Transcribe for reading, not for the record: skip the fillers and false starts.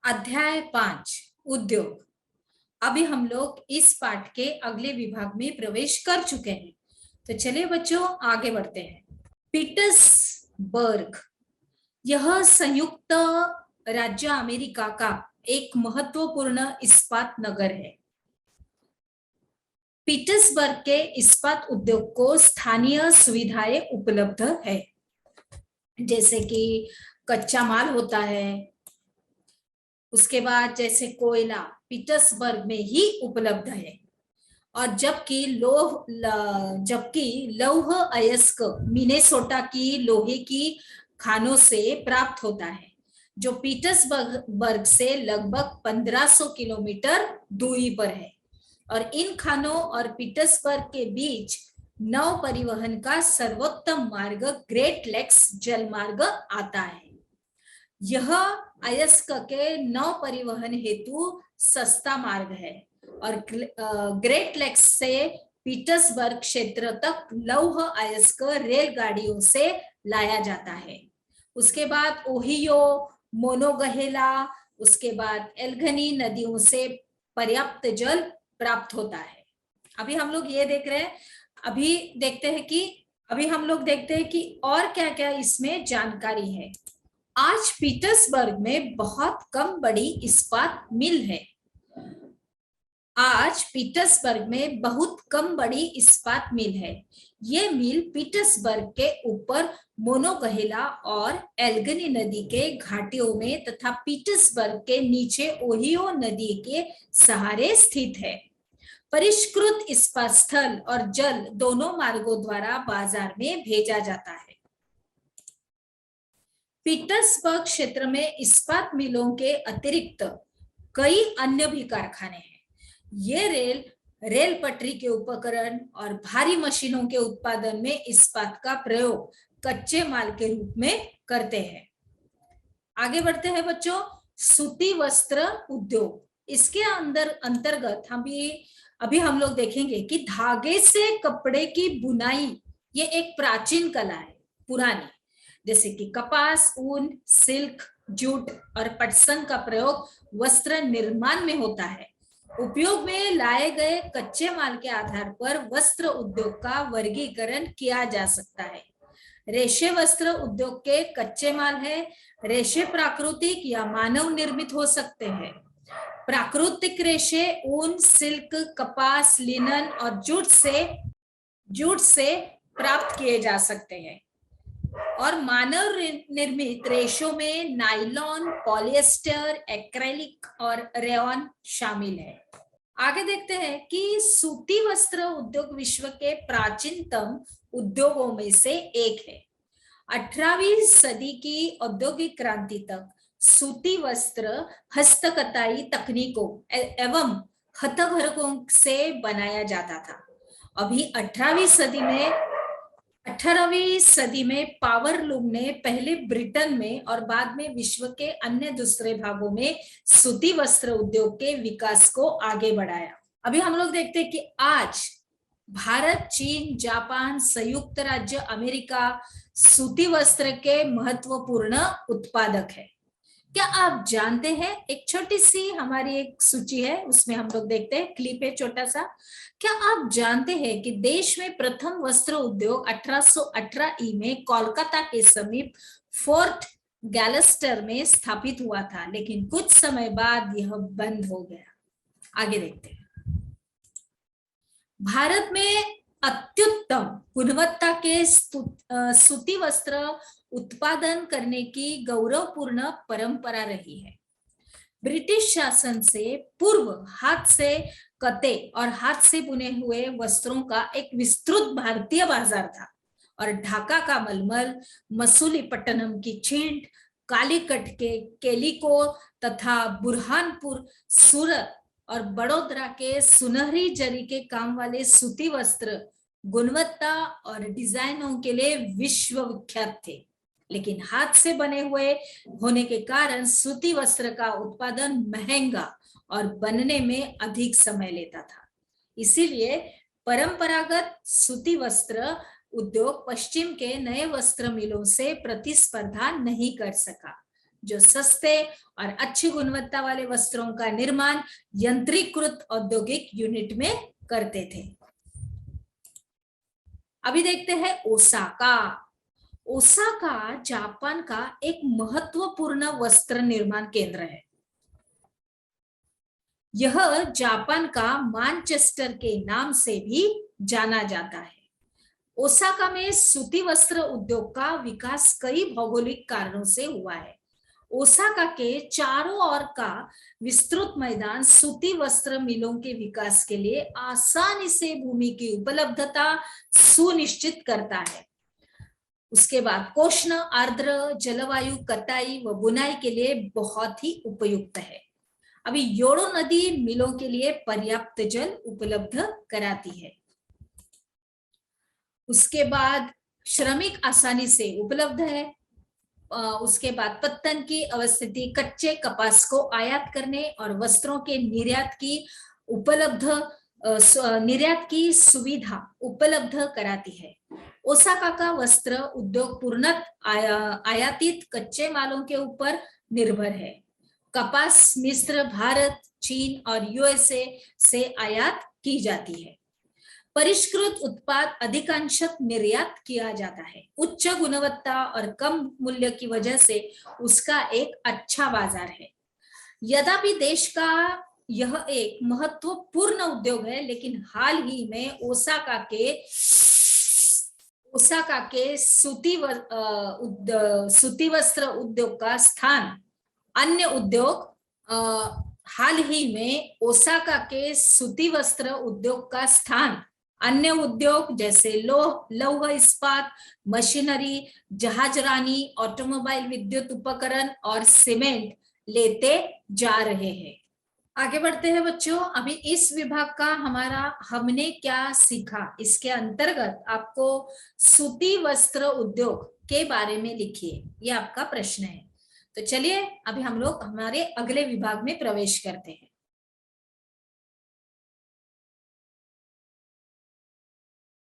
अध्याय 5 उद्योग। अभी हम लोग इस पाठ के अगले विभाग में प्रवेश कर चुके हैं, तो चलिए बच्चों आगे बढ़ते हैं। पीटर्सबर्ग यह संयुक्त राज्य अमेरिका का एक महत्वपूर्ण इस्पात नगर है। पीटर्सबर्ग के इस्पात उद्योग को स्थानीय सुविधाएं उपलब्ध है, जैसे कि कच्चा माल होता है, उसके बाद जैसे कोयला पीटर्सबर्ग में ही उपलब्ध है, और जबकि लौह अयस्क मिनेसोटा की लोहे की खानों से प्राप्त होता है, जो पीटर्सबर्ग से लगभग 1500 किलोमीटर दूरी पर है। और इन खानों और पीटर्सबर्ग के बीच नौ परिवहन का सर्वोत्तम मार्ग ग्रेट लेक्स जलमार्ग आता है। यह अयस्क के नौ परिवहन हेतु सस्ता मार्ग है और ग्रेट लेक्स से पीटर्सबर्ग क्षेत्र तक लौह अयस्क रेलगाड़ियों से लाया जाता है। उसके बाद ओहियो, मोनोगहेला, उसके बाद एल्गनी नदियों से पर्याप्त जल प्राप्त होता है। अभी हम लोग ये देख रहे हैं, अभी हम लोग देखते हैं कि और क्या क्या इसमें जानकारी है। आज पीटर्सबर्ग में बहुत कम बड़ी इस्पात मिल है। ये मिल पीटर्सबर्ग के ऊपर मोनोगहेला और एल्गनी नदी के घाटियों में तथा पीटर्सबर्ग के नीचे ओहियो नदी के सहारे स्थित है। परिष्कृत इस्पात स्थल और जल दोनों मार्गों द्वारा बाजार में भेजा जाता है। पीटर्सबर्ग क्षेत्र में इस्पात मिलों के अतिरिक्त कई अन्य भी कारखाने हैं। ये रेल पटरी के उपकरण और भारी मशीनों के उत्पादन में इस्पात का प्रयोग कच्चे माल के रूप में करते हैं। आगे बढ़ते हैं बच्चों। सूती वस्त्र उद्योग, इसके अंतर्गत अभी हम लोग देखेंगे कि धागे से कपड़े की बुनाई ये एक प्राचीन कला है, पुरानी, जैसे कि कपास, ऊन, सिल्क, जूट और पटसन का प्रयोग वस्त्र निर्माण में होता है। उपयोग में लाए गए कच्चे माल के आधार पर वस्त्र उद्योग का वर्गीकरण किया जा सकता है। रेशे वस्त्र उद्योग के कच्चे माल है। रेशे प्राकृतिक या मानव निर्मित हो सकते हैं। प्राकृतिक रेशे ऊन, सिल्क, कपास, लिनन और जूट से प्राप्त किए जा सकते हैं। और मानव निर्मित रेशों में नायलॉन, पॉलिएस्टर, एक्रेलिक और रेयॉन शामिल है। आगे देखते हैं कि सूती वस्त्र उद्योग विश्व के प्राचीनतम उद्योगों में से एक है। 18वीं सदी की औद्योगिक क्रांति तक सूती वस्त्र हस्तकताई तकनीकों एवं हथकरघों से बनाया जाता था। अभी 18वीं सदी में पावरलूम ने पहले ब्रिटेन में और बाद में विश्व के अन्य दूसरे भागों में सूती वस्त्र उद्योग के विकास को आगे बढ़ाया। अभी हम लोग देखते हैं कि आज भारत, चीन, जापान, संयुक्त राज्य अमेरिका सूती वस्त्र के महत्वपूर्ण उत्पादक है। क्या आप जानते हैं, एक छोटी सी हमारी एक सूची है, उसमें हम लोग देखते हैं, क्लिप है छोटा सा। क्या आप जानते हैं कि देश में प्रथम वस्त्र उद्योग 1818 में कोलकाता के समीप फोर्ट गैलेस्टर में स्थापित हुआ था, लेकिन कुछ समय बाद यह बंद हो गया। आगे देखते हैं। भारत में अत्युत्तम गुणवत्ता के सूती वस्त्र उत्पादन करने की गौरवपूर्ण परंपरा रही है। ब्रिटिश शासन से पूर्व हाथ से कते और हाथ से बुने हुए वस्त्रों का एक विस्तृत भारतीय बाजार था, और ढाका का मलमल, मसूलीपट्टनम की छींट, कालीकट के केलिको तथा बुरहानपुर, सूरत और बड़ौदा के सुनहरी जरी के काम वाले सूती वस्त्र गुणवत्ता और डिजाइनों के लिए विश्व विख्यात थे, लेकिन हाथ से बने हुए होने के कारण सूती वस्त्र का उत्पादन महंगा और बनने में अधिक समय लेता था। इसीलिए परंपरागत सूती वस्त्र उद्योग पश्चिम के नए वस्त्र मिलों से प्रतिस्पर्धा नहीं कर सका, जो सस्ते और अच्छी गुणवत्ता वाले वस्त्रों का निर्माण यंत्रीकृत औद्योगिक यूनिट में करते थे। अभी देखते हैं ओसाका। ओसाका जापान का एक महत्वपूर्ण वस्त्र निर्माण केंद्र है। यह जापान का मैनचेस्टर के नाम से भी जाना जाता है। ओसाका में सूती वस्त्र उद्योग का विकास कई भौगोलिक कारणों से हुआ है। ओसाका के चारों ओर का विस्तृत मैदान सूती वस्त्र मिलों के विकास के लिए आसानी से भूमि की उपलब्धता सुनिश्चित करता है। उसके बाद कोष्ण आर्द्र जलवायु कताई व बुनाई के लिए बहुत ही उपयुक्त है। अभी योडो नदी मिलों के लिए पर्याप्त जल उपलब्ध कराती है। उसके बाद श्रमिक आसानी से उपलब्ध है। उसके बाद पत्तन की अवस्थिति कच्चे कपास को आयात करने और वस्त्रों के निर्यात की सुविधा उपलब्ध कराती है। ओसाका का वस्त्र उद्योग पूर्णतः आयातित कच्चे मालों के ऊपर निर्भर है। कपास मिस्र, भारत, चीन और यूएसए से आयात की जाती है। परिष्कृत उत्पाद अधिकांशतः निर्यात किया जाता है। उच्च गुणवत्ता और कम मूल्य की वजह से उसका एक अच्छा बाजार है। यद्यपि देश का यह एक महत्वपूर्ण उद्योग है, लेकिन हाल ही में ओसाका के सूती वस्त्र उद्योग का स्थान अन्य उद्योग हाल ही में ओसाका के सूती वस्त्र उद्योग का स्थान अन्य उद्योग जैसे लौह इस्पात, मशीनरी, जहाजरानी, ऑटोमोबाइल, विद्युत उपकरण और सीमेंट लेते जा रहे हैं। आगे बढ़ते हैं बच्चों। अभी इस विभाग का हमने क्या सीखा, इसके अंतर्गत आपको सूती वस्त्र उद्योग के बारे में लिखिए, ये आपका प्रश्न है। तो चलिए अभी हम लोग हमारे अगले विभाग में प्रवेश करते हैं।